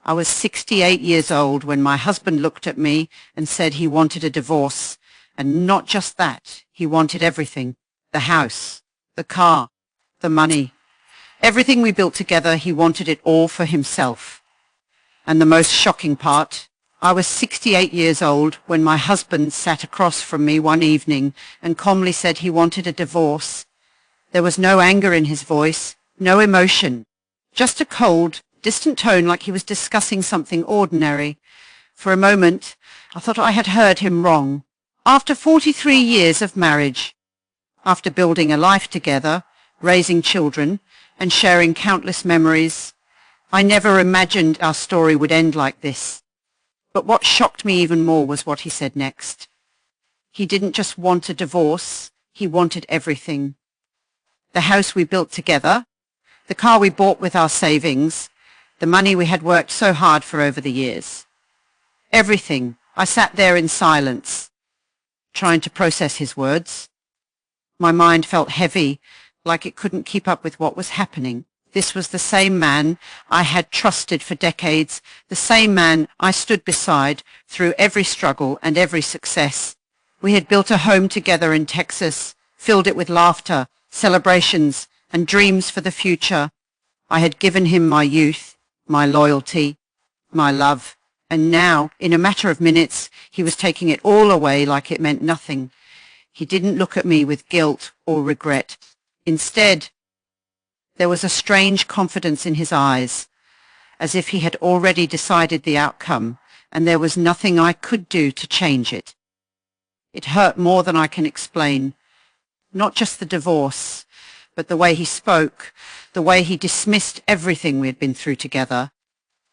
I was 68 years old when my husband looked at me and said he wanted a divorce. And not just that, he wanted everything. The house, the car, the money. Everything we built together, he wanted it all for himself. And the most shocking part, I was 68 years old when my husband sat across from me one evening and calmly said he wanted a divorce. There was no anger in his voice, no emotion, just a cold, distant tone like he was discussing something ordinary. For a moment, I thought I had heard him wrong. After 43 years of marriage, after building a life together, raising children, and sharing countless memories, I never imagined our story would end like this. But what shocked me even more was what he said next. He didn't just want a divorce, he wanted everything. The house we built together, the car we bought with our savings, the money we had worked so hard for over the years. Everything. I sat there in silence, trying to process his words. My mind felt heavy, like it couldn't keep up with what was happening. This was the same man I had trusted for decades, the same man I stood beside through every struggle and every success. We had built a home together in Texas, filled it with laughter, celebrations, and dreams for the future. I had given him my youth, my loyalty, my love, and now, in a matter of minutes, he was taking it all away like it meant nothing. He didn't look at me with guilt or regret. Instead, there was a strange confidence in his eyes, as if he had already decided the outcome, and there was nothing I could do to change it. It hurt more than I can explain. Not just the divorce, but the way he spoke, the way he dismissed everything we had been through together.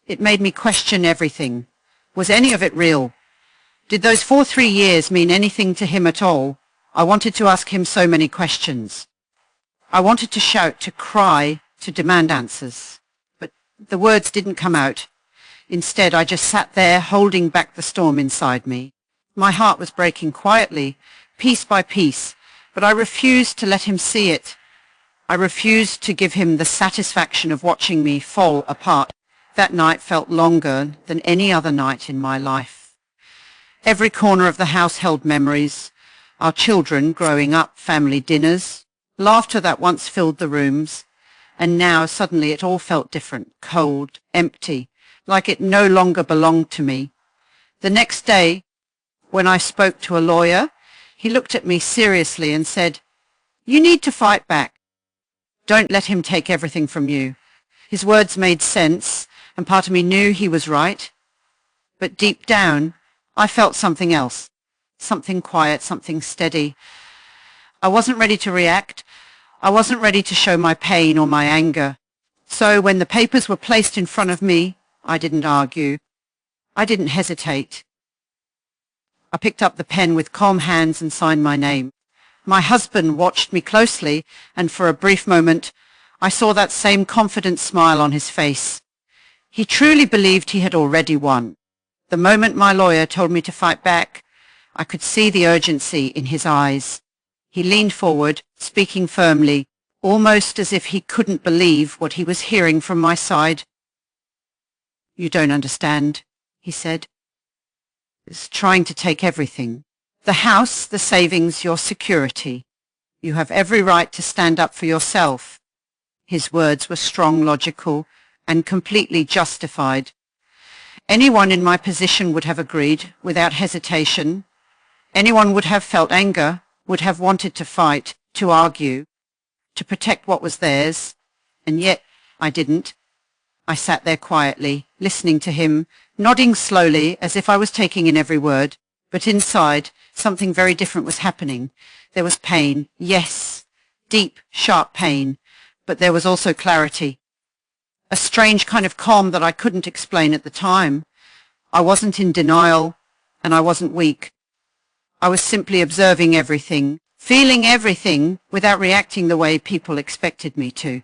It made me question everything. Was any of it real? Did those 3 years mean anything to him at all? I wanted to ask him so many questions. I wanted to shout, to cry, to demand answers. But the words didn't come out. Instead, I just sat there holding back the storm inside me. My heart was breaking quietly, piece by piece, but I refused to let him see it. I refused to give him the satisfaction of watching me fall apart. That night felt longer than any other night in my life. Every corner of the house held memories. Our children growing up, family dinners, laughter that once filled the rooms. And now suddenly it all felt different, cold, empty, like it no longer belonged to me. The next day, when I spoke to a lawyer, he looked at me seriously and said, "You need to fight back. Don't let him take everything from you." His words made sense, and part of me knew he was right. But deep down, I felt something else, something quiet, something steady. I wasn't ready to react. I wasn't ready to show my pain or my anger. So when the papers were placed in front of me, I didn't argue. I didn't hesitate. I picked up the pen with calm hands and signed my name. My husband watched me closely, and for a brief moment, I saw that same confident smile on his face. He truly believed he had already won. The moment my lawyer told me to fight back, I could see the urgency in his eyes. He leaned forward, speaking firmly, almost as if he couldn't believe what he was hearing from my side. "You don't understand," he said. "It's trying to take everything. The house, the savings, your security. You have every right to stand up for yourself." His words were strong, logical, and completely justified. Anyone in my position would have agreed, without hesitation. Anyone would have felt anger, would have wanted to fight, to argue, to protect what was theirs, and yet I didn't. I sat there quietly, listening to him, nodding slowly as if I was taking in every word, but inside something very different was happening. There was pain, yes, deep, sharp pain, but there was also clarity. A strange kind of calm that I couldn't explain at the time. I wasn't in denial, and I wasn't weak. I was simply observing everything, feeling everything without reacting the way people expected me to.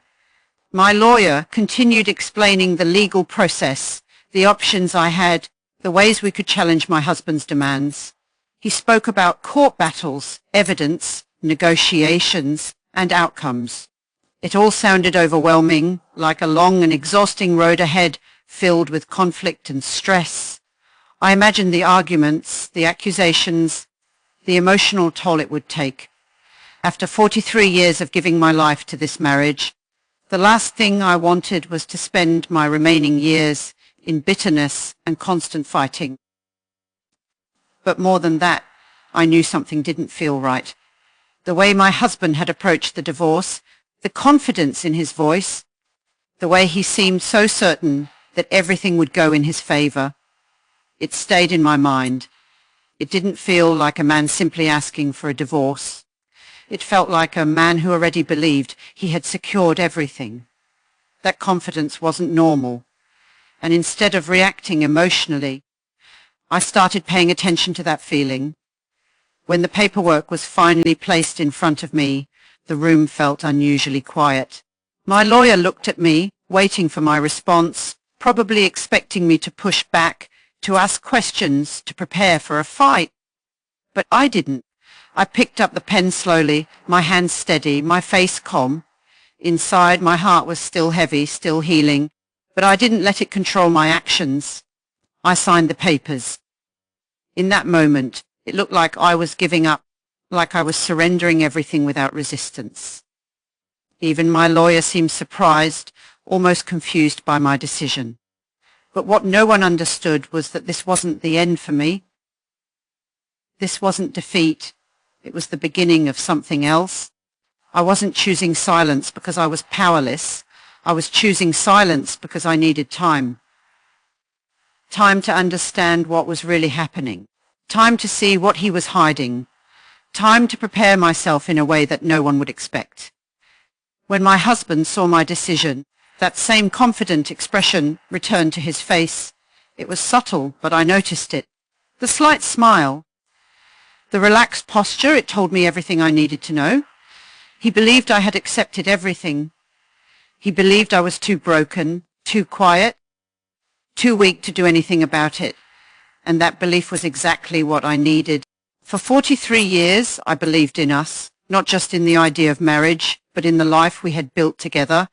My lawyer continued explaining the legal process, the options I had, the ways we could challenge my husband's demands. He spoke about court battles, evidence, negotiations, and outcomes. It all sounded overwhelming, like a long and exhausting road ahead, filled with conflict and stress. I imagined the arguments, the accusations, the emotional toll it would take. After 43 years of giving my life to this marriage, the last thing I wanted was to spend my remaining years in bitterness and constant fighting. But more than that, I knew something didn't feel right. The way my husband had approached the divorce, the confidence in his voice, the way he seemed so certain that everything would go in his favor, it stayed in my mind. It didn't feel like a man simply asking for a divorce. It felt like a man who already believed he had secured everything. That confidence wasn't normal. And instead of reacting emotionally, I started paying attention to that feeling. When the paperwork was finally placed in front of me, the room felt unusually quiet. My lawyer looked at me, waiting for my response, probably expecting me to push back, to ask questions, to prepare for a fight. But I didn't. I picked up the pen slowly, my hands steady, my face calm. Inside, my heart was still heavy, still healing, but I didn't let it control my actions. I signed the papers. In that moment, it looked like I was giving up, like I was surrendering everything without resistance. Even my lawyer seemed surprised, almost confused by my decision. But what no one understood was that this wasn't the end for me. This wasn't defeat. It was the beginning of something else. I wasn't choosing silence because I was powerless. I was choosing silence because I needed time. Time to understand what was really happening. Time to see what he was hiding. Time to prepare myself in a way that no one would expect. When my husband saw my decision, that same confident expression returned to his face. It was subtle, but I noticed it. The slight smile. The relaxed posture, it told me everything I needed to know. He believed I had accepted everything. He believed I was too broken, too quiet, too weak to do anything about it. And that belief was exactly what I needed. For 43 years, I believed in us, not just in the idea of marriage, but in the life we had built together,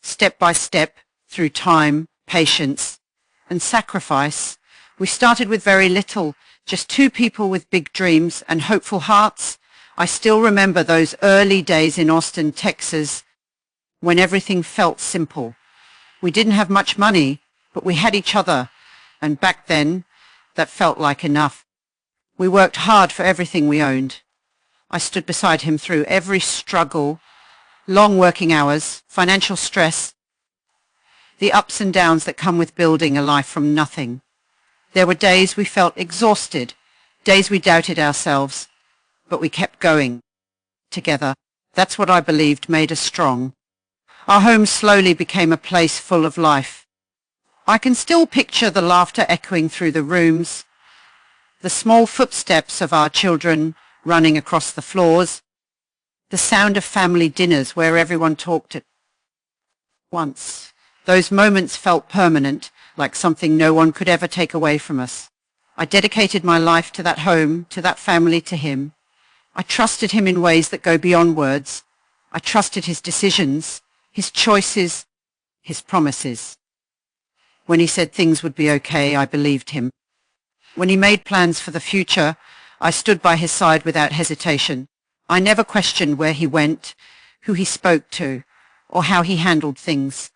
step by step, through time, patience, and sacrifice. We started with very little, just two people with big dreams and hopeful hearts. I still remember those early days in Austin, Texas, when everything felt simple. We didn't have much money, but we had each other, and back then, that felt like enough. We worked hard for everything we owned. I stood beside him through every struggle, long working hours, financial stress, the ups and downs that come with building a life from nothing. There were days we felt exhausted, days we doubted ourselves, but we kept going together. That's what I believed made us strong. Our home slowly became a place full of life. I can still picture the laughter echoing through the rooms, the small footsteps of our children running across the floors, the sound of family dinners where everyone talked at once. Those moments felt permanent, like something no one could ever take away from us. I dedicated my life to that home, to that family, to him. I trusted him in ways that go beyond words. I trusted his decisions, his choices, his promises. When he said things would be okay, I believed him. When he made plans for the future, I stood by his side without hesitation. I never questioned where he went, who he spoke to, or how he handled things.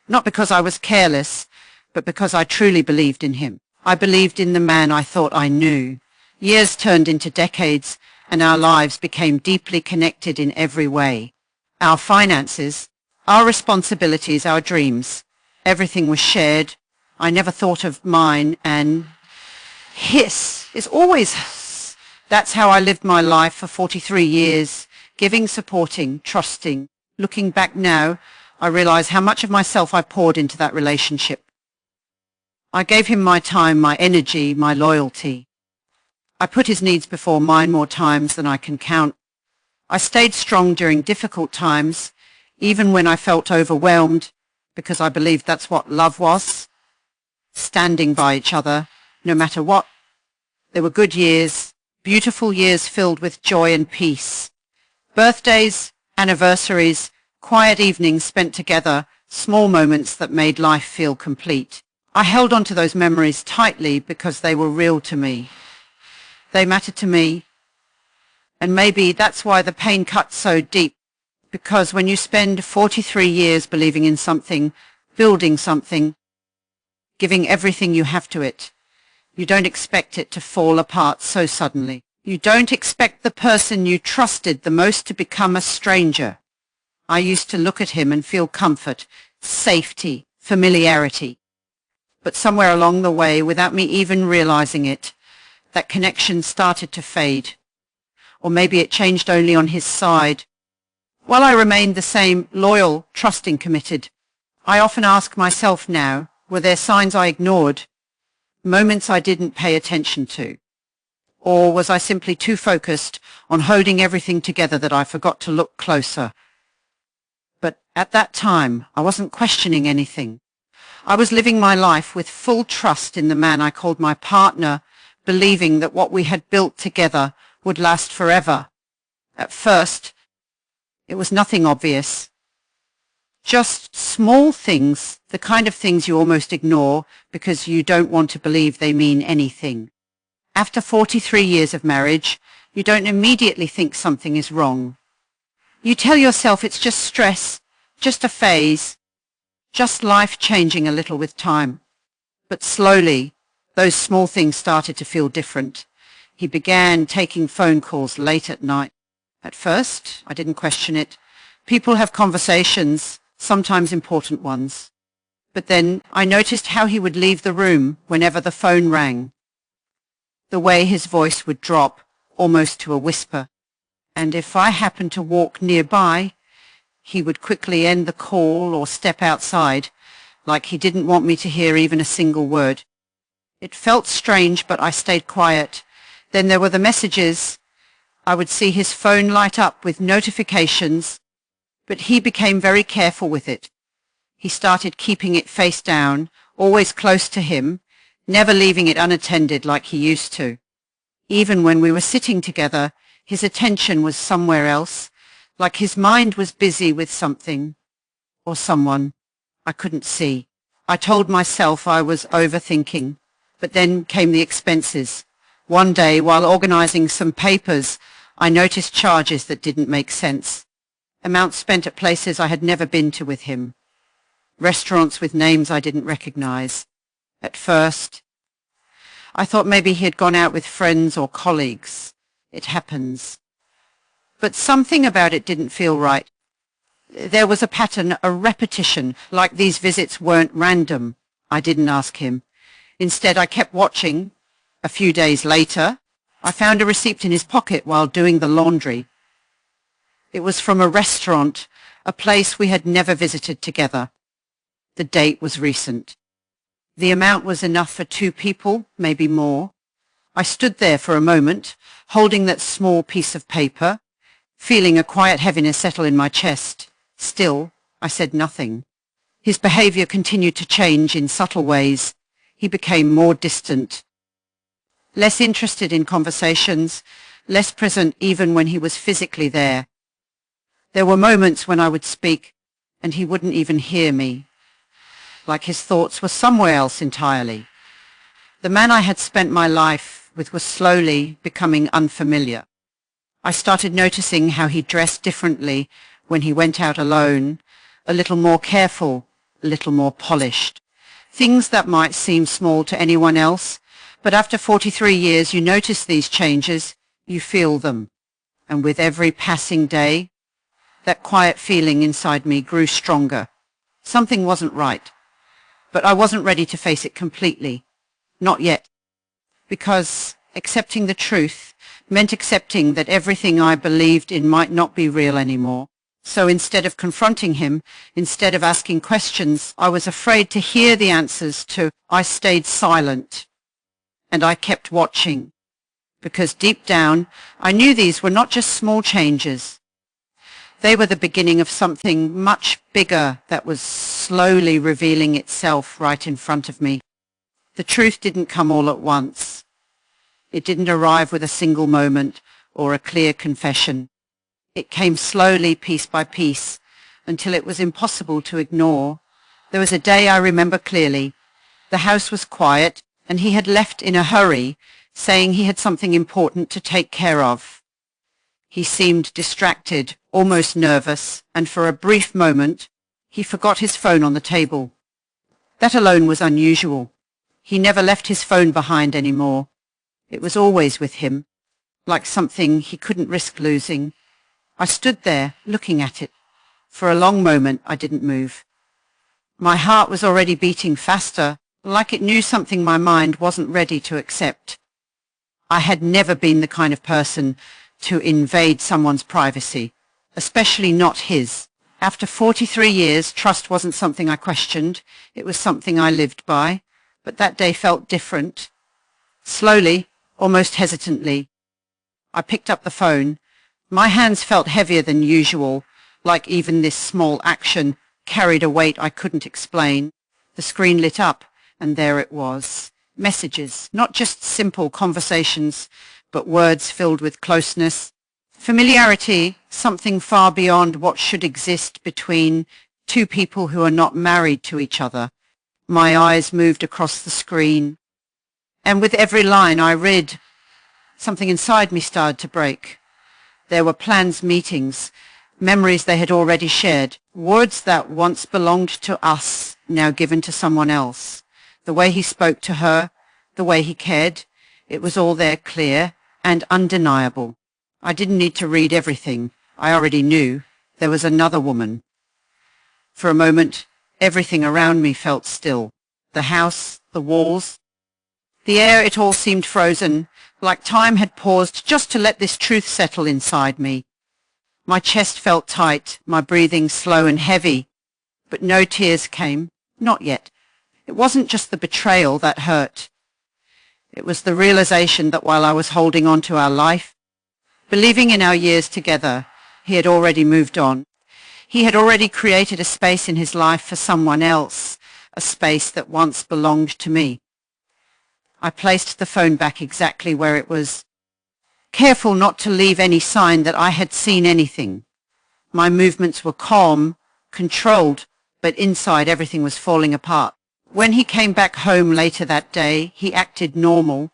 Not because I was careless, but because I truly believed in him. I believed in the man I thought I knew. Years turned into decades, and our lives became deeply connected in every way. Our finances, our responsibilities, our dreams, everything was shared. I never thought of mine, and his is always his. That's how I lived my life for 43 years, giving, supporting, trusting. Looking back now, I realize how much of myself I poured into that relationship. I gave him my time, my energy, my loyalty. I put his needs before mine more times than I can count. I stayed strong during difficult times, even when I felt overwhelmed, because I believed that's what love was, standing by each other, no matter what. There were good years, beautiful years filled with joy and peace. Birthdays, anniversaries, quiet evenings spent together, small moments that made life feel complete. I held on to those memories tightly because they were real to me. They mattered to me, and maybe that's why the pain cut so deep, because when you spend 43 years believing in something, building something, giving everything you have to it, you don't expect it to fall apart so suddenly. You don't expect the person you trusted the most to become a stranger. I used to look at him and feel comfort, safety, familiarity. But somewhere along the way, without me even realizing it, that connection started to fade. Or maybe it changed only on his side. While I remained the same, loyal, trusting, committed, I often ask myself now, were there signs I ignored, moments I didn't pay attention to? Or was I simply too focused on holding everything together that I forgot to look closer? But at that time, I wasn't questioning anything. I was living my life with full trust in the man I called my partner, believing that what we had built together would last forever. At first, it was nothing obvious. Just small things, the kind of things you almost ignore because you don't want to believe they mean anything. After 43 years of marriage, you don't immediately think something is wrong. You tell yourself it's just stress, just a phase, just life changing a little with time. But slowly, those small things started to feel different. He began taking phone calls late at night. At first, I didn't question it. People have conversations, sometimes important ones. But then I noticed how he would leave the room whenever the phone rang. The way his voice would drop, almost to a whisper. And if I happened to walk nearby, he would quickly end the call or step outside, like he didn't want me to hear even a single word. It felt strange, but I stayed quiet. Then there were the messages. I would see his phone light up with notifications, but he became very careful with it. He started keeping it face down, always close to him, never leaving it unattended like he used to. Even when we were sitting together, his attention was somewhere else, like his mind was busy with something or someone I couldn't see. I told myself I was overthinking, but then came the expenses. One day, while organizing some papers, I noticed charges that didn't make sense. Amounts spent at places I had never been to with him. Restaurants with names I didn't recognize. At first, I thought maybe he had gone out with friends or colleagues. It happens. But something about it didn't feel right. There was a pattern, a repetition, like these visits weren't random. I didn't ask him. Instead, I kept watching. A few days later, I found a receipt in his pocket while doing the laundry. It was from a restaurant, a place we had never visited together. The date was recent. The amount was enough for 2 people, maybe more. I stood there for a moment, holding that small piece of paper, feeling a quiet heaviness settle in my chest. Still, I said nothing. His behavior continued to change in subtle ways. He became more distant, less interested in conversations, less present even when he was physically there. There were moments when I would speak, and he wouldn't even hear me, like his thoughts were somewhere else entirely. The man I had spent my life with was slowly becoming unfamiliar. I started noticing how he dressed differently when he went out alone, a little more careful, a little more polished. Things that might seem small to anyone else, but after 43 years you notice these changes, you feel them. And with every passing day, that quiet feeling inside me grew stronger. Something wasn't right. But I wasn't ready to face it completely. Not yet. Because accepting the truth meant accepting that everything I believed in might not be real anymore. So instead of confronting him, instead of asking questions, I was afraid to hear the answers to. I stayed silent. And I kept watching. Because deep down, I knew these were not just small changes. They were the beginning of something much bigger that was slowly revealing itself right in front of me. The truth didn't come all at once. It didn't arrive with a single moment or a clear confession. It came slowly, piece by piece, until it was impossible to ignore, There was a day I remember clearly. The house was quiet, and he had left in a hurry, saying he had something important to take care of. He seemed distracted, almost nervous, and for a brief moment, he forgot his phone on the table. That alone was unusual. He never left his phone behind anymore. It was always with him, like something he couldn't risk losing. I stood there, looking at it. For a long moment, I didn't move. My heart was already beating faster, like it knew something my mind wasn't ready to accept. I had never been the kind of person to invade someone's privacy, especially not his. After 43 years, trust wasn't something I questioned. It was something I lived by. But that day felt different. Slowly, almost hesitantly, I picked up the phone. My hands felt heavier than usual, like even this small action carried a weight I couldn't explain. The screen lit up, and there it was. Messages, not just simple conversations, but words filled with closeness, familiarity, something far beyond what should exist between two people who are not married to each other. My eyes moved across the screen, and with every line I read, something inside me started to break. There were plans, meetings, memories they had already shared, words that once belonged to us, now given to someone else. The way he spoke to her, the way he cared, it was all there, clear and undeniable. I didn't need to read everything. I already knew there was another woman. For a moment, everything around me felt still. The house, the walls, the air, it all seemed frozen, like time had paused just to let this truth settle inside me. My chest felt tight, my breathing slow and heavy, but no tears came, not yet. It wasn't just the betrayal that hurt. It was the realization that while I was holding on to our life, believing in our years together, he had already moved on. He had already created a space in his life for someone else, a space that once belonged to me. I placed the phone back exactly where it was, careful not to leave any sign that I had seen anything. My movements were calm, controlled, but inside everything was falling apart. When he came back home later that day, he acted normal.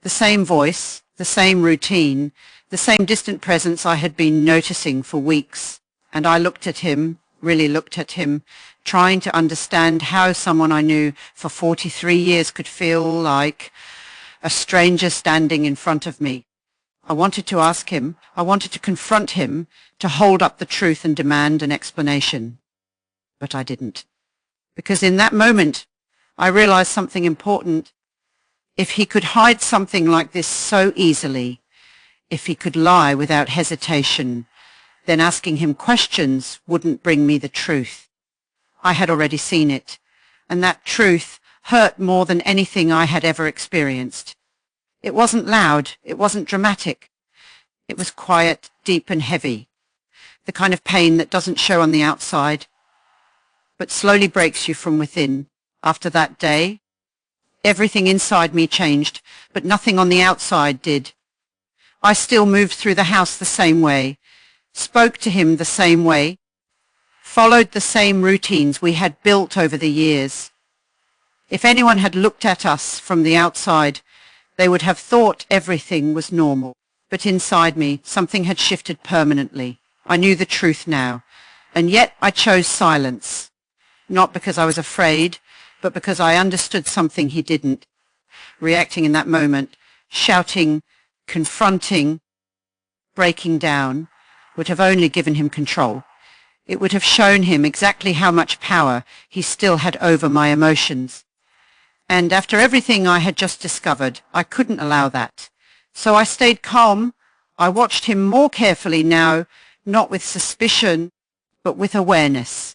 The same voice, the same routine, the same distant presence I had been noticing for weeks. And I looked at him, really looked at him, trying to understand how someone I knew for 43 years could feel like a stranger standing in front of me. I wanted to ask him, I wanted to confront him, to hold up the truth and demand an explanation. But I didn't. Because in that moment, I realized something important. If he could hide something like this so easily, if he could lie without hesitation, then asking him questions wouldn't bring me the truth. I had already seen it, and that truth hurt more than anything I had ever experienced. It wasn't loud, it wasn't dramatic. It was quiet, deep and heavy, the kind of pain that doesn't show on the outside, but slowly breaks you from within. After that day, everything inside me changed, but nothing on the outside did. I still moved through the house the same way, spoke to him the same way, followed the same routines we had built over the years. If anyone had looked at us from the outside, they would have thought everything was normal. But inside me, something had shifted permanently. I knew the truth now, and yet I chose silence. Not because I was afraid, but because I understood something he didn't. Reacting in that moment, shouting, confronting, breaking down, would have only given him control. It would have shown him exactly how much power he still had over my emotions. And after everything I had just discovered, I couldn't allow that. So I stayed calm. I watched him more carefully now, not with suspicion, but with awareness.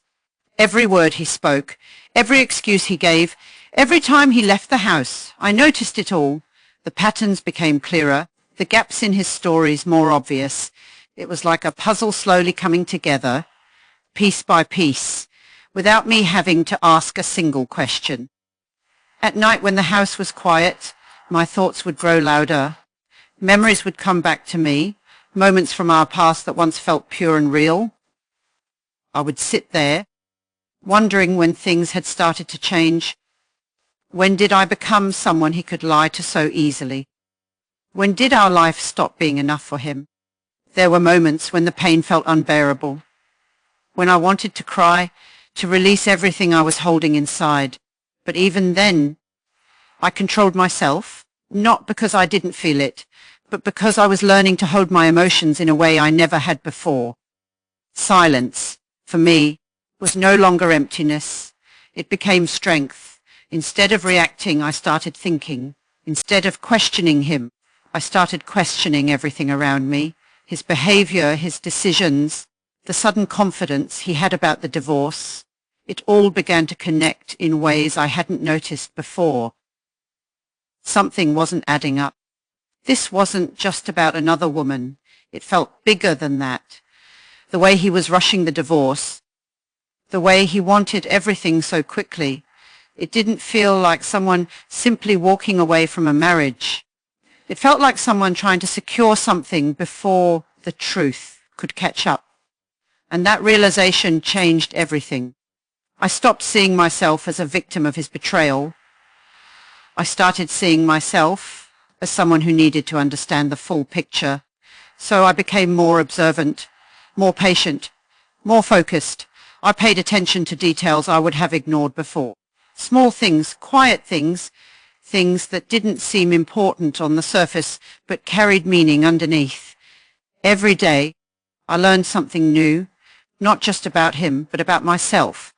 Every word he spoke, every excuse he gave, every time he left the house, I noticed it all. The patterns became clearer, the gaps in his stories more obvious. It was like a puzzle slowly coming together, piece by piece, without me having to ask a single question. At night when the house was quiet, my thoughts would grow louder. Memories would come back to me, moments from our past that once felt pure and real. I would sit there, wondering when things had started to change. When did I become someone he could lie to so easily? When did our life stop being enough for him? There were moments when the pain felt unbearable, when I wanted to cry, to release everything I was holding inside. But even then, I controlled myself, not because I didn't feel it, but because I was learning to hold my emotions in a way I never had before. Silence, for me, was no longer emptiness. It became strength. Instead of reacting, I started thinking. Instead of questioning him, I started questioning everything around me. His behavior, his decisions, the sudden confidence he had about the divorce. It all began to connect in ways I hadn't noticed before. Something wasn't adding up. This wasn't just about another woman. It felt bigger than that. The way he was rushing the divorce, the way he wanted everything so quickly. It didn't feel like someone simply walking away from a marriage. It felt like someone trying to secure something before the truth could catch up. And that realization changed everything. I stopped seeing myself as a victim of his betrayal. I started seeing myself as someone who needed to understand the full picture. So I became more observant, more patient, more focused. I paid attention to details I would have ignored before. Small things, quiet things, things that didn't seem important on the surface but carried meaning underneath. Every day, I learned something new, not just about him, but about myself.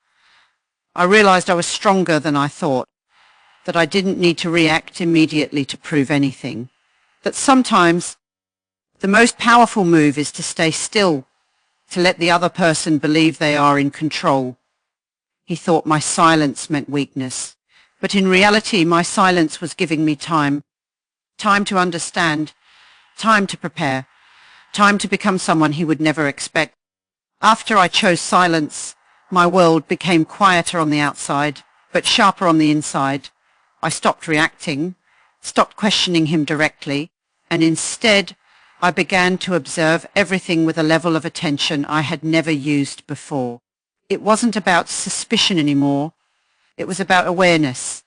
I realized I was stronger than I thought, that I didn't need to react immediately to prove anything, that sometimes the most powerful move is to stay still, to let the other person believe they are in control. He thought my silence meant weakness, but in reality my silence was giving me time. Time to understand, time to prepare, time to become someone he would never expect. After I chose silence, my world became quieter on the outside, but sharper on the inside. I stopped reacting, stopped questioning him directly, and instead I began to observe everything with a level of attention I had never used before. It wasn't about suspicion anymore. It was about awareness.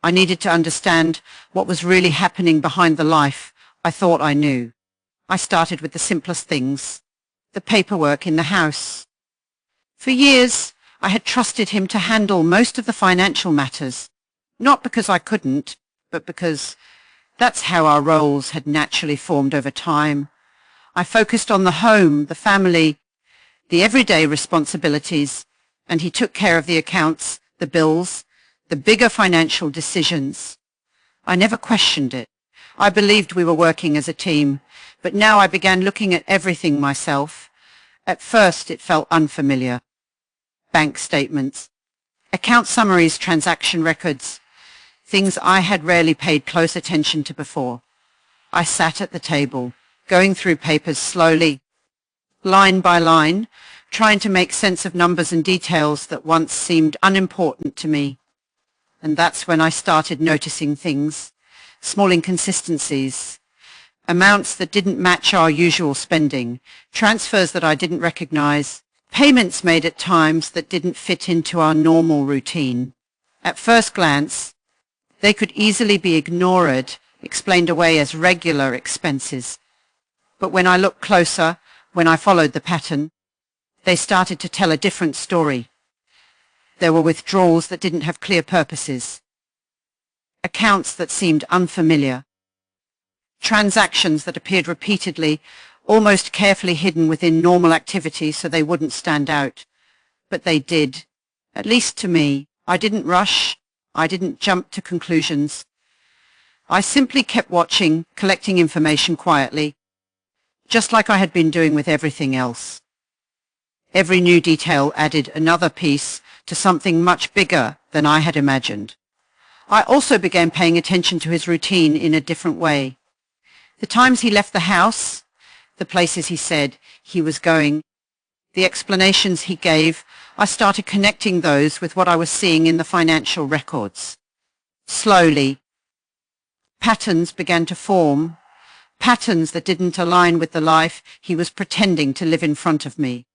I needed to understand what was really happening behind the life I thought I knew. I started with the simplest things, the paperwork in the house. For years, I had trusted him to handle most of the financial matters, not because I couldn't, but because that's how our roles had naturally formed over time. I focused on the home, the family, the everyday responsibilities, and he took care of the accounts, the bills, the bigger financial decisions. I never questioned it. I believed we were working as a team, but now I began looking at everything myself. At first it felt unfamiliar. Bank statements, account summaries, transaction records, things I had rarely paid close attention to before. I sat at the table, going through papers slowly, line by line, trying to make sense of numbers and details that once seemed unimportant to me. And that's when I started noticing things, small inconsistencies, amounts that didn't match our usual spending, transfers that I didn't recognize, payments made at times that didn't fit into our normal routine. At first glance, they could easily be ignored, explained away as regular expenses. But when I looked closer, when I followed the pattern, they started to tell a different story. There were withdrawals that didn't have clear purposes, accounts that seemed unfamiliar, transactions that appeared repeatedly, almost carefully hidden within normal activity so they wouldn't stand out. But they did, at least to me. I didn't rush. I didn't jump to conclusions. I simply kept watching, collecting information quietly, just like I had been doing with everything else. Every new detail added another piece to something much bigger than I had imagined. I also began paying attention to his routine in a different way. The times he left the house, the places he said he was going, the explanations he gave, I started connecting those with what I was seeing in the financial records. Slowly, patterns began to form, patterns that didn't align with the life he was pretending to live in front of me.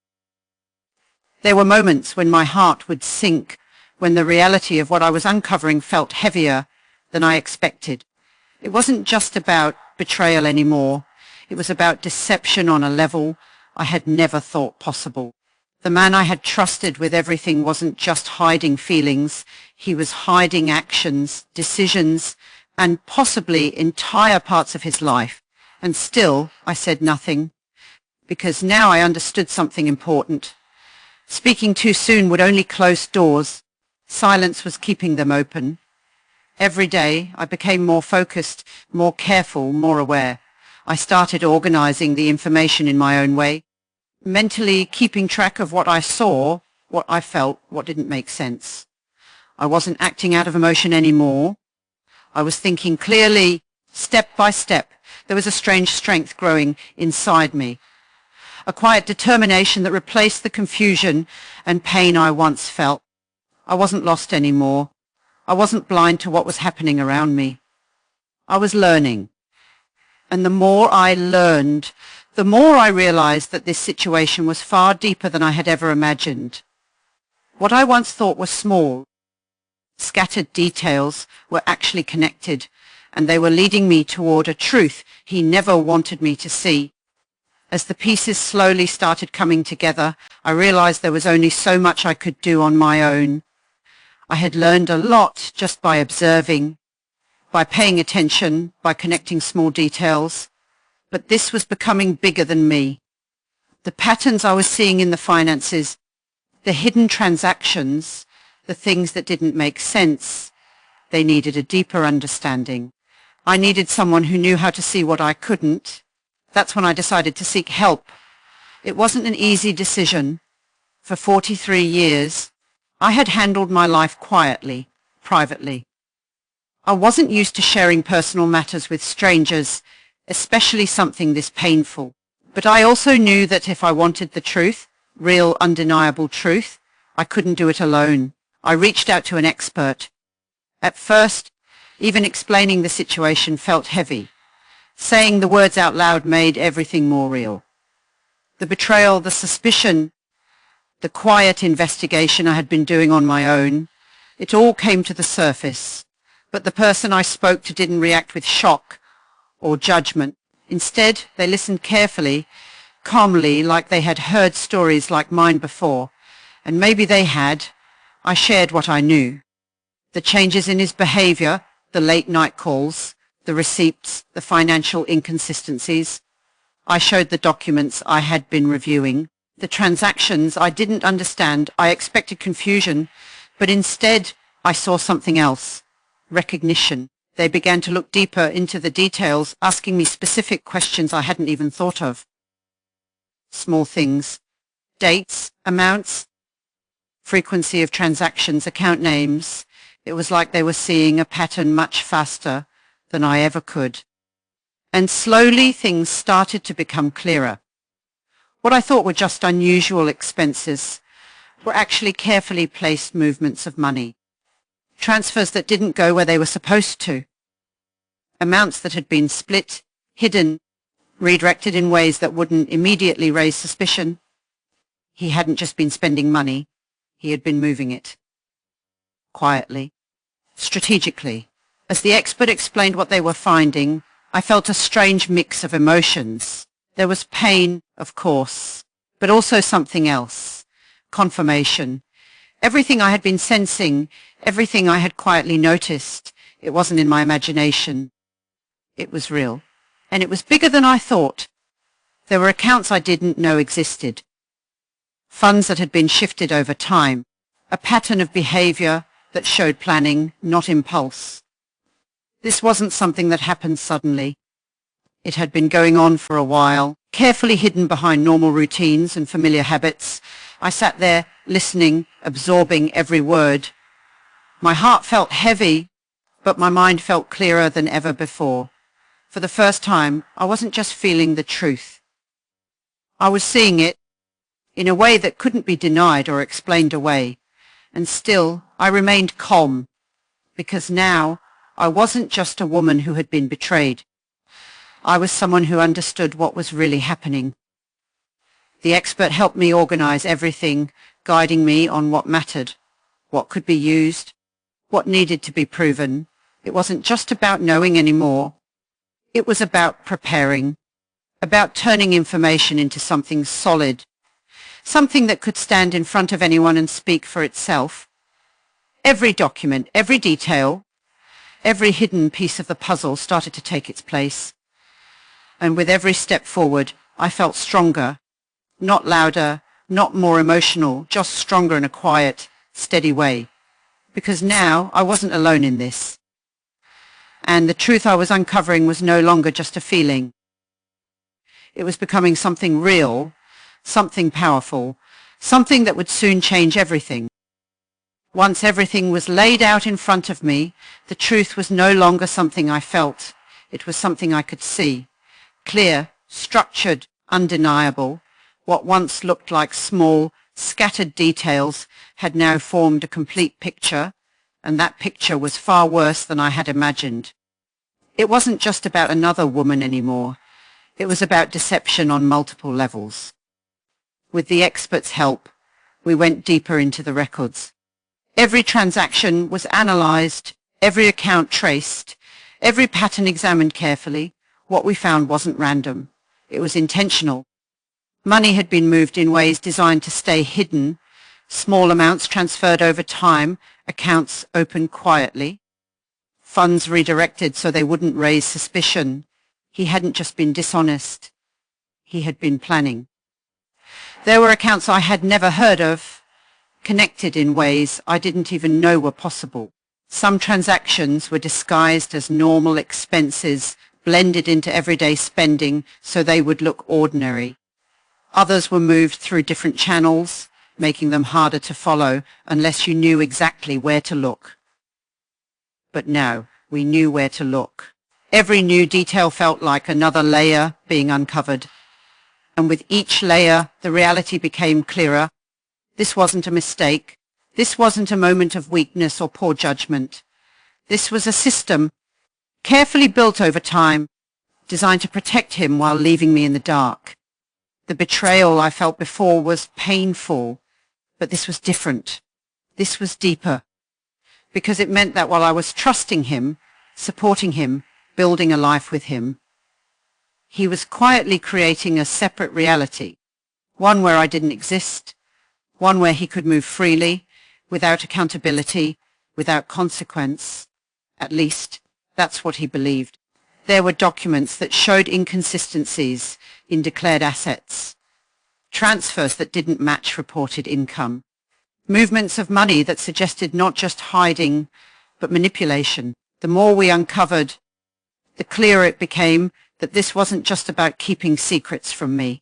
There were moments when my heart would sink, when the reality of what I was uncovering felt heavier than I expected. It wasn't just about betrayal anymore. It was about deception on a level I had never thought possible. The man I had trusted with everything wasn't just hiding feelings. He was hiding actions, decisions, and possibly entire parts of his life. And still, I said nothing, because now I understood something important. Speaking too soon would only close doors. Silence was keeping them open. Every day, I became more focused, more careful, more aware. I started organizing the information in my own way, mentally keeping track of what I saw, what I felt, what didn't make sense. I wasn't acting out of emotion anymore. I was thinking clearly, step by step. There was a strange strength growing inside me, a quiet determination that replaced the confusion and pain I once felt. I wasn't lost anymore. I wasn't blind to what was happening around me. I was learning. And the more I learned, the more I realized that this situation was far deeper than I had ever imagined. What I once thought was small, scattered details were actually connected, and they were leading me toward a truth he never wanted me to see. As the pieces slowly started coming together, I realized there was only so much I could do on my own. I had learned a lot just by observing, by paying attention, by connecting small details. But this was becoming bigger than me. The patterns I was seeing in the finances, the hidden transactions, the things that didn't make sense, they needed a deeper understanding. I needed someone who knew how to see what I couldn't. That's when I decided to seek help. It wasn't an easy decision. For 43 years, I had handled my life quietly, privately. I wasn't used to sharing personal matters with strangers, especially something this painful. But I also knew that if I wanted the truth, real, undeniable truth, I couldn't do it alone. I reached out to an expert. At first, even explaining the situation felt heavy. Saying the words out loud made everything more real. The betrayal, the suspicion, the quiet investigation I had been doing on my own, it all came to the surface. But the person I spoke to didn't react with shock or judgment. Instead, they listened carefully, calmly, like they had heard stories like mine before. And maybe they had. I shared what I knew. The changes in his behavior, the late night calls, the receipts, the financial inconsistencies. I showed the documents I had been reviewing. The transactions I didn't understand. I expected confusion, but instead I saw something else. Recognition. They began to look deeper into the details, asking me specific questions I hadn't even thought of. Small things. Dates, amounts, frequency of transactions, account names. It was like they were seeing a pattern much faster than I ever could. And slowly things started to become clearer. What I thought were just unusual expenses were actually carefully placed movements of money. Transfers that didn't go where they were supposed to. Amounts that had been split, hidden, redirected in ways that wouldn't immediately raise suspicion. He hadn't just been spending money, he had been moving it. Quietly, strategically. As the expert explained what they were finding, I felt a strange mix of emotions. There was pain, of course, but also something else. Confirmation. Everything I had been sensing, everything I had quietly noticed, it wasn't in my imagination. It was real. And it was bigger than I thought. There were accounts I didn't know existed. Funds that had been shifted over time. A pattern of behavior that showed planning, not impulse. This wasn't something that happened suddenly. It had been going on for a while, carefully hidden behind normal routines and familiar habits. I sat there, listening, absorbing every word. My heart felt heavy, but my mind felt clearer than ever before. For the first time, I wasn't just feeling the truth. I was seeing it in a way that couldn't be denied or explained away. And still, I remained calm, because now I wasn't just a woman who had been betrayed. I was someone who understood what was really happening. The expert helped me organize everything, guiding me on what mattered, what could be used, what needed to be proven. It wasn't just about knowing anymore. It was about preparing, about turning information into something solid, something that could stand in front of anyone and speak for itself. Every document, every detail, every hidden piece of the puzzle started to take its place. And with every step forward, I felt stronger, not louder, not more emotional, just stronger in a quiet, steady way. Because now I wasn't alone in this. And the truth I was uncovering was no longer just a feeling. It was becoming something real, something powerful, something that would soon change everything. Once everything was laid out in front of me, the truth was no longer something I felt. It was something I could see. Clear, structured, undeniable. What once looked like small, scattered details had now formed a complete picture, and that picture was far worse than I had imagined. It wasn't just about another woman anymore. It was about deception on multiple levels. With the experts' help, we went deeper into the records. Every transaction was analyzed, every account traced, every pattern examined carefully. What we found wasn't random. It was intentional. Money had been moved in ways designed to stay hidden, small amounts transferred over time, accounts opened quietly, funds redirected so they wouldn't raise suspicion. He hadn't just been dishonest. He had been planning. There were accounts I had never heard of, connected in ways I didn't even know were possible. Some transactions were disguised as normal expenses, blended into everyday spending so they would look ordinary. Others were moved through different channels, making them harder to follow unless you knew exactly where to look. But now we knew where to look. Every new detail felt like another layer being uncovered. And with each layer, the reality became clearer. This wasn't a mistake. This wasn't a moment of weakness or poor judgment. This was a system, carefully built over time, designed to protect him while leaving me in the dark. The betrayal I felt before was painful, but this was different. This was deeper, because it meant that while I was trusting him, supporting him, building a life with him, he was quietly creating a separate reality, one where I didn't exist, one where he could move freely, without accountability, without consequence. At least, that's what he believed. There were documents that showed inconsistencies in declared assets, transfers that didn't match reported income, movements of money that suggested not just hiding, but manipulation. The more we uncovered, the clearer it became that this wasn't just about keeping secrets from me.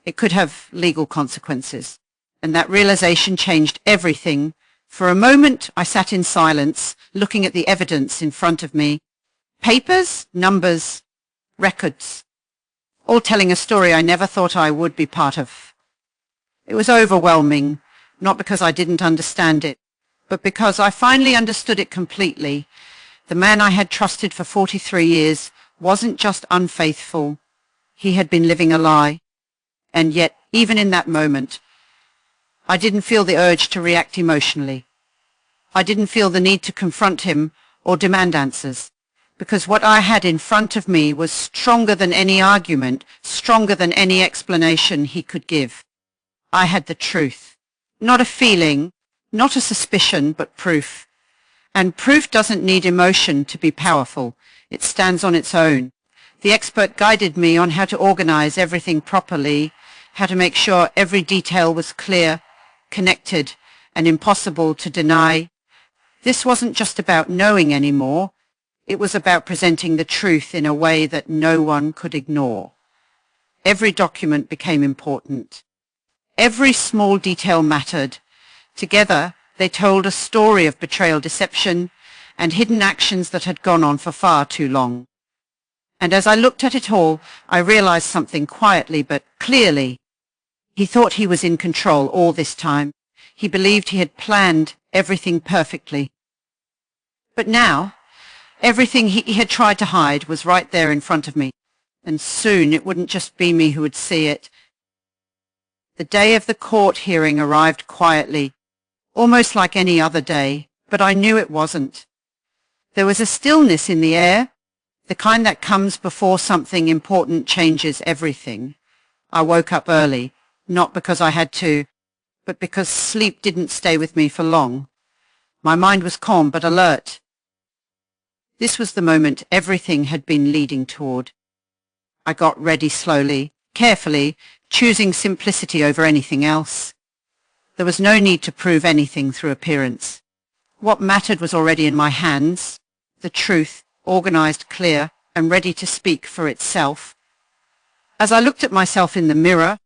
It could have legal consequences. And that realization changed everything. For a moment, I sat in silence, looking at the evidence in front of me. Papers, numbers, records, all telling a story I never thought I would be part of. It was overwhelming, not because I didn't understand it, but because I finally understood it completely. The man I had trusted for 43 years wasn't just unfaithful. He had been living a lie. And yet, even in that moment, I didn't feel the urge to react emotionally. I didn't feel the need to confront him or demand answers, because what I had in front of me was stronger than any argument, stronger than any explanation he could give. I had the truth. Not a feeling, not a suspicion, but proof. And proof doesn't need emotion to be powerful. It stands on its own. The expert guided me on how to organize everything properly, how to make sure every detail was clear, connected, and impossible to deny. This wasn't just about knowing anymore. It was about presenting the truth in a way that no one could ignore. Every document became important. Every small detail mattered. Together, they told a story of betrayal, deception, and hidden actions that had gone on for far too long. And as I looked at it all, I realized something quietly but clearly. He thought he was in control all this time. He believed he had planned everything perfectly. But now, everything he had tried to hide was right there in front of me. And soon it wouldn't just be me who would see it. The day of the court hearing arrived quietly, almost like any other day, but I knew it wasn't. There was a stillness in the air, the kind that comes before something important changes everything. I woke up early, not because I had to, but because sleep didn't stay with me for long. My mind was calm but alert. This was the moment everything had been leading toward. I got ready slowly, carefully, choosing simplicity over anything else. There was no need to prove anything through appearance. What mattered was already in my hands, the truth, organized, clear, and ready to speak for itself. As I looked at myself in the mirror,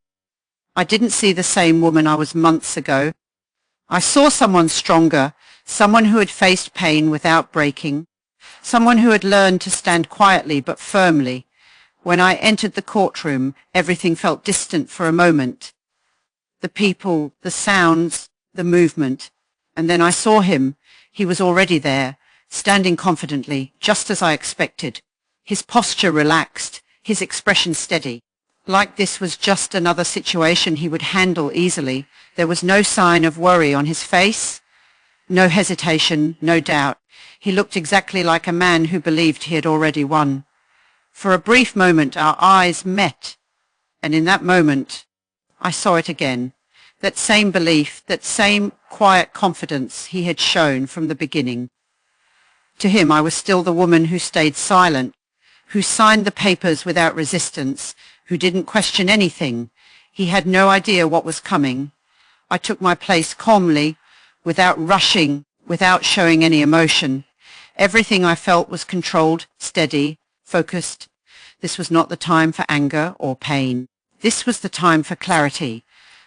I didn't see the same woman I was months ago. I saw someone stronger, someone who had faced pain without breaking, someone who had learned to stand quietly but firmly. When I entered the courtroom, everything felt distant for a moment. The people, the sounds, the movement. And then I saw him. He was already there, standing confidently, just as I expected. His posture relaxed, his expression steady. Like this was just another situation he would handle easily. There was no sign of worry on his face, no hesitation, no doubt. He looked exactly like a man who believed he had already won. For a brief moment our eyes met, and in that moment I saw it again. That same belief, that same quiet confidence he had shown from the beginning. To him I was still the woman who stayed silent, who signed the papers without resistance, who didn't question anything. He had no idea what was coming. I took my place calmly, without rushing, without showing any emotion. Everything I felt was controlled, steady, focused. This was not the time for anger or pain. This was the time for clarity.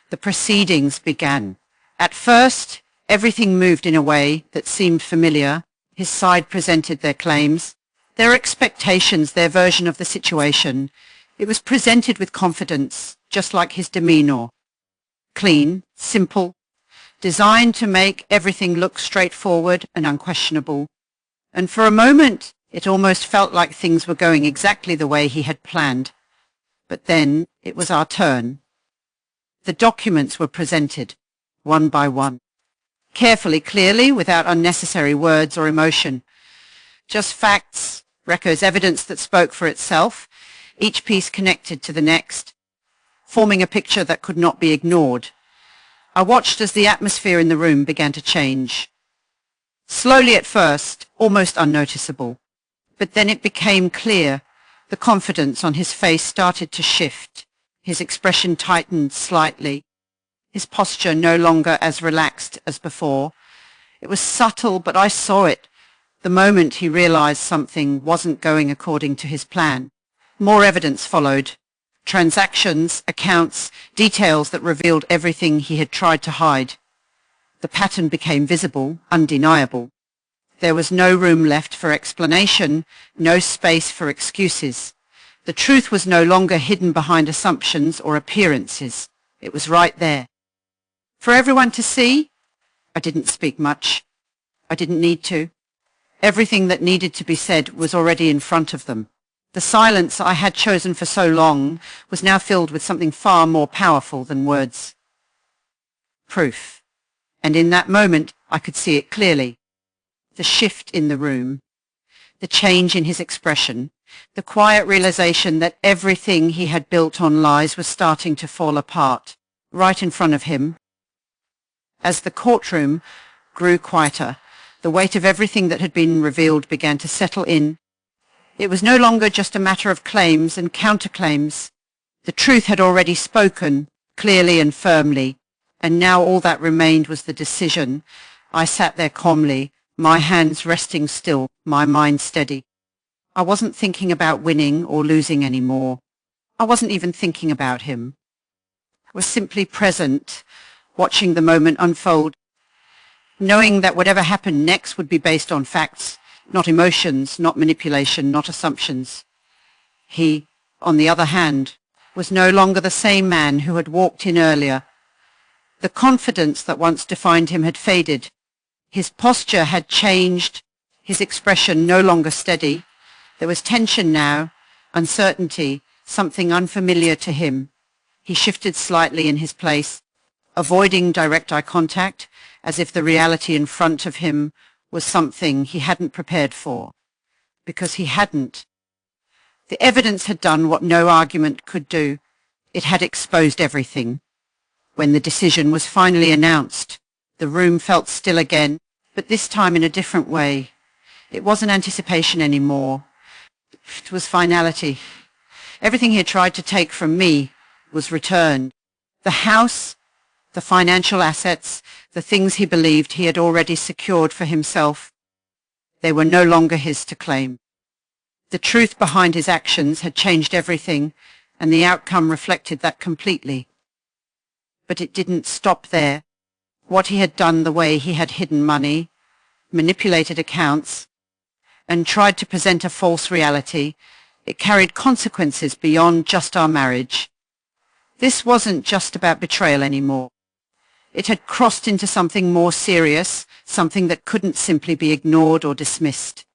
The proceedings began. At first, everything moved in a way that seemed familiar. His side presented their claims, their expectations, their version of the situation. It was presented with confidence, just like his demeanor. Clean, simple, designed to make everything look straightforward and unquestionable. And for a moment, it almost felt like things were going exactly the way he had planned. But then it was our turn. The documents were presented, one by one. Carefully, clearly, without unnecessary words or emotion. Just facts, records, evidence that spoke for itself, each piece connected to the next, forming a picture that could not be ignored. I watched as the atmosphere in the room began to change. Slowly at first, almost unnoticeable. But then it became clear. The confidence on his face started to shift. His expression tightened slightly. His posture no longer as relaxed as before. It was subtle, but I saw it. The moment he realized something wasn't going according to his plan. More evidence followed. Transactions, accounts, details that revealed everything he had tried to hide. The pattern became visible, undeniable. There was no room left for explanation, no space for excuses. The truth was no longer hidden behind assumptions or appearances. It was right there. For everyone to see, I didn't speak much. I didn't need to. Everything that needed to be said was already in front of them. The silence I had chosen for so long was now filled with something far more powerful than words. Proof. And in that moment, I could see it clearly. The shift in the room, the change in his expression, the quiet realization that everything he had built on lies was starting to fall apart, right in front of him. As the courtroom grew quieter, the weight of everything that had been revealed began to settle in. It was no longer just a matter of claims and counterclaims. The truth had already spoken, clearly and firmly, and now all that remained was the decision. I sat there calmly, my hands resting still, my mind steady. I wasn't thinking about winning or losing anymore. I wasn't even thinking about him. I was simply present, watching the moment unfold, knowing that whatever happened next would be based on facts, not emotions, not manipulation, not assumptions. He, on the other hand, was no longer the same man who had walked in earlier. The confidence that once defined him had faded. His posture had changed, his expression no longer steady. There was tension now, uncertainty, something unfamiliar to him. He shifted slightly in his place, avoiding direct eye contact, as if the reality in front of him was something he hadn't prepared for. Because he hadn't. The evidence had done what no argument could do. It had exposed everything. When the decision was finally announced, the room felt still again, but this time in a different way. It wasn't anticipation anymore. It was finality. Everything he had tried to take from me was returned. The house, the financial assets, the things he believed he had already secured for himself, they were no longer his to claim. The truth behind his actions had changed everything, and the outcome reflected that completely. But it didn't stop there. What he had done, the way he had hidden money, manipulated accounts, and tried to present a false reality, it carried consequences beyond just our marriage. This wasn't just about betrayal anymore. It had crossed into something more serious, something that couldn't simply be ignored or dismissed.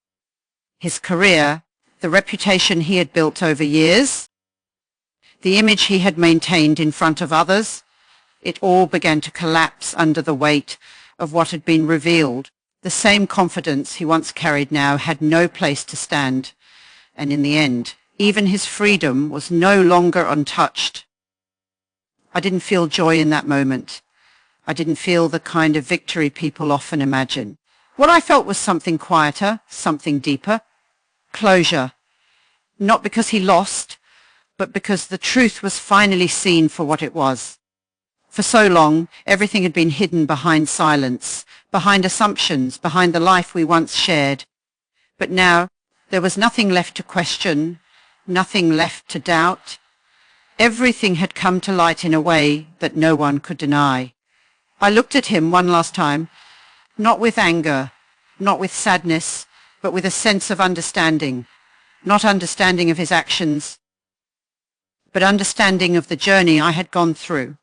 His career, the reputation he had built over years, the image he had maintained in front of others, it all began to collapse under the weight of what had been revealed. The same confidence he once carried now had no place to stand, and in the end, even his freedom was no longer untouched. I didn't feel joy in that moment. I didn't feel the kind of victory people often imagine. What I felt was something quieter, something deeper. Closure. Not because he lost, but because the truth was finally seen for what it was. For so long, everything had been hidden behind silence, behind assumptions, behind the life we once shared. But now, there was nothing left to question, nothing left to doubt. Everything had come to light in a way that no one could deny. I looked at him one last time, not with anger, not with sadness, but with a sense of understanding. Not understanding of his actions, but understanding of the journey I had gone through,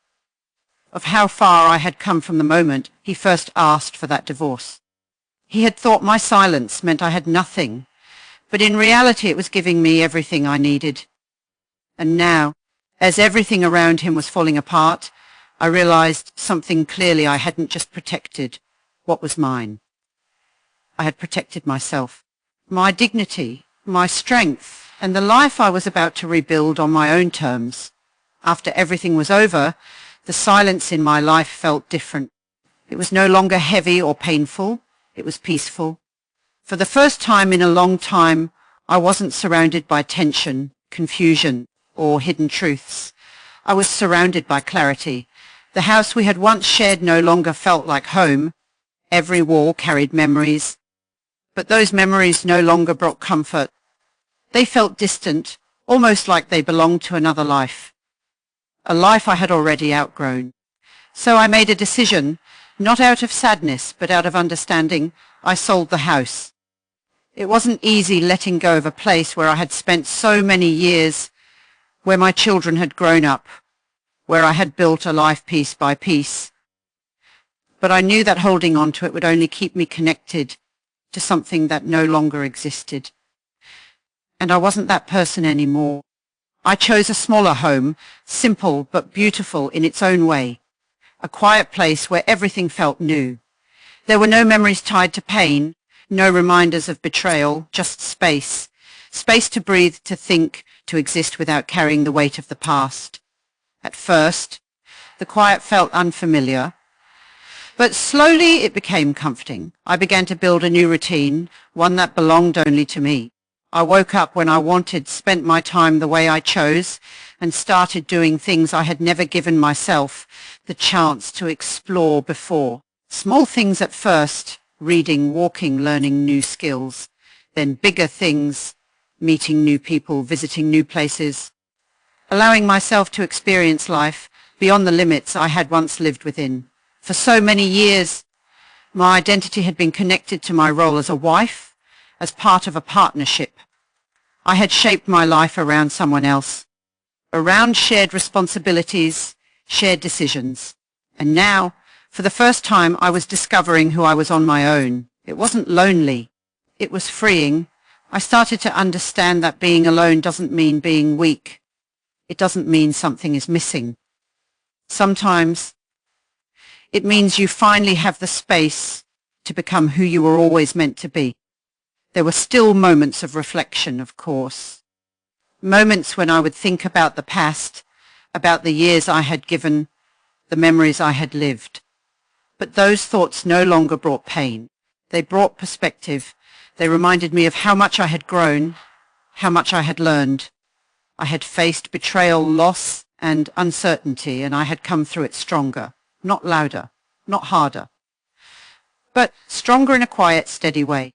of how far I had come from the moment he first asked for that divorce. He had thought my silence meant I had nothing, but in reality it was giving me everything I needed. And now, as everything around him was falling apart, I realized something clearly. I hadn't just protected what was mine. I had protected myself, my dignity, my strength, and the life I was about to rebuild on my own terms. After everything was over, the silence in my life felt different. It was no longer heavy or painful. It was peaceful. For the first time in a long time, I wasn't surrounded by tension, confusion, or hidden truths. I was surrounded by clarity. The house we had once shared no longer felt like home. Every wall carried memories, but those memories no longer brought comfort. They felt distant, almost like they belonged to another life, a life I had already outgrown. So I made a decision, not out of sadness, but out of understanding. I sold the house. It wasn't easy letting go of a place where I had spent so many years, where my children had grown up, where I had built a life piece by piece. But I knew that holding on to it would only keep me connected to something that no longer existed. And I wasn't that person anymore. I chose a smaller home, simple but beautiful in its own way, a quiet place where everything felt new. There were no memories tied to pain, no reminders of betrayal, just space. Space to breathe, to think, to exist without carrying the weight of the past. At first, the quiet felt unfamiliar, but slowly it became comforting. I began to build a new routine, one that belonged only to me. I woke up when I wanted, spent my time the way I chose, and started doing things I had never given myself the chance to explore before. Small things at first, reading, walking, learning new skills. Then bigger things, meeting new people, visiting new places, allowing myself to experience life beyond the limits I had once lived within. For so many years, my identity had been connected to my role as a wife, as part of a partnership. I had shaped my life around someone else, around shared responsibilities, shared decisions. And now, for the first time, I was discovering who I was on my own. It wasn't lonely. It was freeing. I started to understand that being alone doesn't mean being weak. it doesn't mean something is missing. Sometimes it means you finally have the space to become who you were always meant to be. There were still moments of reflection, of course. Moments when I would think about the past, about the years I had given, the memories I had lived. But those thoughts no longer brought pain. They brought perspective. They reminded me of how much I had grown, how much I had learned. I had faced betrayal, loss, and uncertainty, and I had come through it stronger, not louder, not harder, but stronger in a quiet, steady way.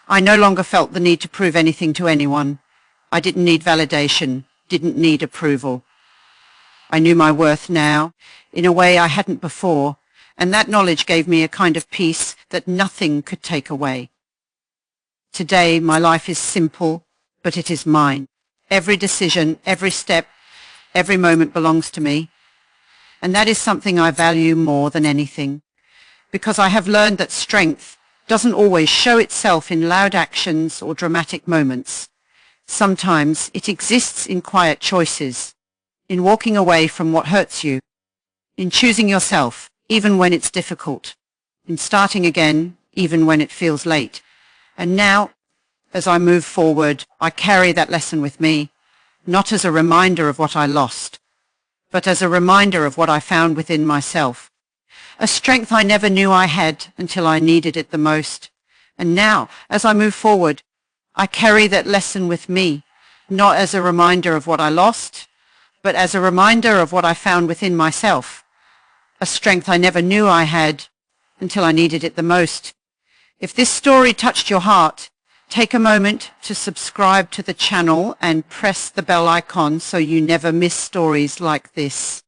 I no longer felt the need to prove anything to anyone. I didn't need validation, didn't need approval. I knew my worth now, in a way I hadn't before, and that knowledge gave me a kind of peace that nothing could take away. Today, my life is simple, but it is mine. Every decision, every step, every moment belongs to me. And that is something I value more than anything, because I have learned that strength doesn't always show itself in loud actions or dramatic moments. Sometimes it exists in quiet choices, in walking away from what hurts you, in choosing yourself, even when it's difficult, in starting again, even when it feels late. And now, as I move forward, I carry that lesson with me, not as a reminder of what I lost, but as a reminder of what I found within myself. A strength I never knew I had until I needed it the most. And now, as I move forward, I carry that lesson with me, not as a reminder of what I lost, but as a reminder of what I found within myself. A strength I never knew I had until I needed it the most. If this story touched your heart, take a moment to subscribe to the channel and press the bell icon so you never miss stories like this.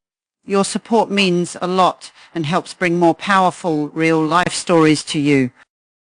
Your support means a lot and helps bring more powerful, real life stories to you.